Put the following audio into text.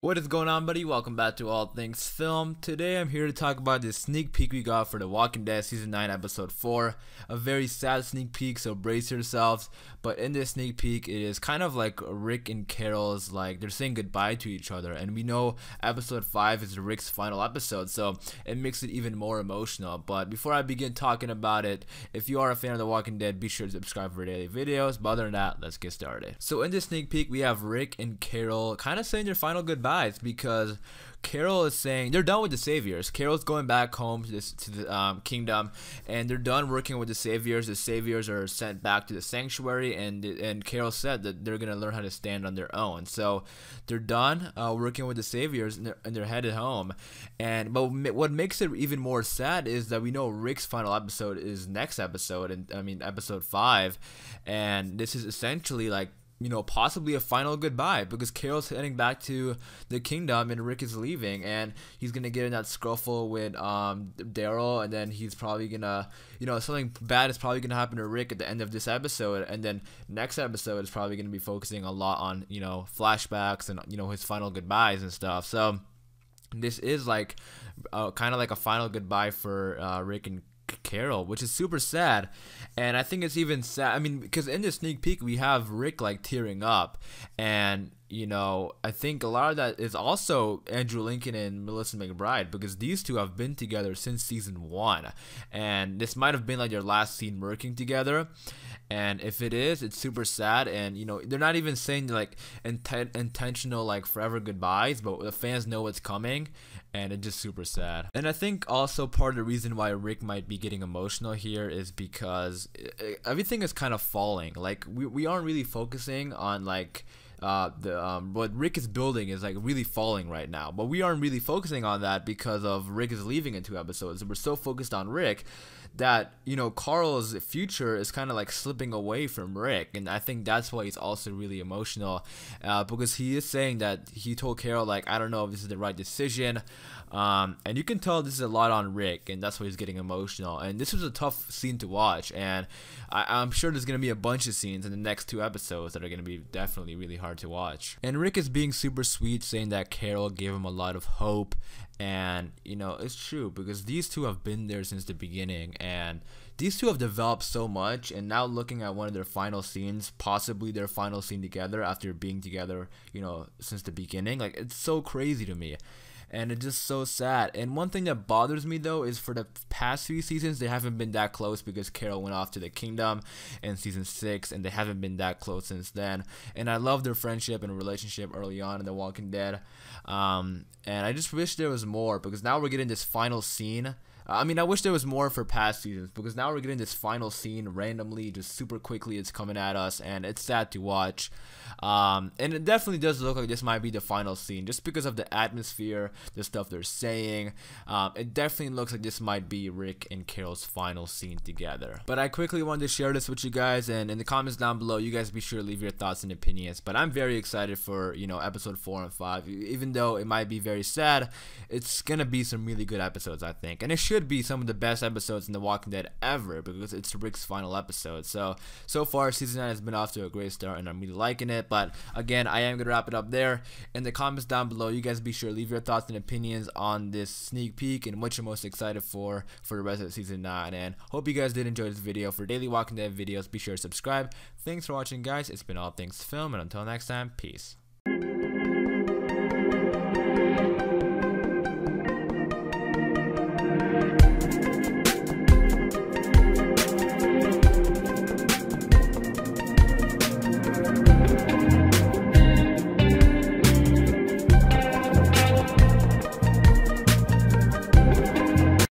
What is going on, buddy? Welcome back to All Things Film. Today I'm here to talk about this sneak peek we got for The Walking Dead Season 9 Episode 4. A very sad sneak peek, so brace yourselves. But in this sneak peek, it is kind of like Rick and Carol's, like, they're saying goodbye to each other. And we know Episode 5 is Rick's final episode, so it makes it even more emotional. But before I begin talking about it, if you are a fan of The Walking Dead, be sure to subscribe for daily videos. But other than that, let's get started. So in this sneak peek, we have Rick and Carol kind of saying their final goodbye. Because Carol is saying they're done with the Saviors. Carol's going back home to the kingdom, and they're done working with the Saviors. The Saviors are sent back to the sanctuary, and Carol said that they're gonna learn how to stand on their own. So they're done working with the Saviors, and they're headed home. But what makes it even more sad is that we know Rick's final episode is next episode, and I mean episode 5, and this is essentially like, you know, possibly a final goodbye, because Carol's heading back to the kingdom and Rick is leaving, and he's gonna get in that scuffle with Daryl, and then he's probably gonna, you know, something bad is probably gonna happen to Rick at the end of this episode, and then next episode is probably gonna be focusing a lot on, you know, flashbacks and, you know, his final goodbyes and stuff. So this is like kind of like a final goodbye for Rick and Carol, which is super sad. And I think it's even sad, I mean, because in this sneak peek we have Rick like tearing up, and you know, I think a lot of that is also Andrew Lincoln and Melissa McBride, because these two have been together since season 1, and this might have been like their last scene working together. And if it is, it's super sad. And you know, they're not even saying like intentional like forever goodbyes, but the fans know what's coming, and it's just super sad. And I think also part of the reason why Rick might be getting emotional here is because everything is kind of falling. Like we aren't really focusing on like what Rick is building is like really falling right now, but we aren't really focusing on that because of Rick is leaving in 2 episodes, and we're so focused on Rick that, you know, Carl's future is kind of like slipping away from Rick. And I think that's why he's also really emotional, because he is saying that he told Carol like, I don't know if this is the right decision, and you can tell this is a lot on Rick, and that's why he's getting emotional. And this was a tough scene to watch, and I'm sure there's gonna be a bunch of scenes in the next 2 episodes that are gonna be definitely really hard to watch. And Rick is being super sweet, saying that Carol gave him a lot of hope. And you know, it's true, because these two have been there since the beginning, and these two have developed so much. And now looking at one of their final scenes, possibly their final scene together after being together, you know, since the beginning, like, it's so crazy to me. And it's just so sad. And one thing that bothers me though is for the past few seasons they haven't been that close, because Carol went off to the kingdom in season 6, and they haven't been that close since then. And I love their friendship and relationship early on in The Walking Dead, and I just wish there was more, because now we're getting this final scene. I mean, I wish there was more for past seasons, because now we're getting this final scene randomly, just super quickly. It's coming at us, and it's sad to watch. And it definitely does look like this might be the final scene, just because of the atmosphere, the stuff they're saying. It definitely looks like this might be Rick and Carol's final scene together. But I quickly wanted to share this with you guys, and in the comments down below, you guys be sure to leave your thoughts and opinions. But I'm very excited for, you know, episode 4 and 5. Even though it might be very sad, it's gonna be some really good episodes, I think. And it should be some of the best episodes in The Walking Dead ever, because it's Rick's final episode. So far season 9 has been off to a great start, and I'm really liking it. But again, I am gonna wrap it up there. In the comments down below, you guys be sure to leave your thoughts and opinions on this sneak peek and what you're most excited for the rest of season 9. And hope you guys did enjoy this video. For daily Walking Dead videos, be sure to subscribe. Thanks for watching, guys. It's been All Things Film, and until next time, peace.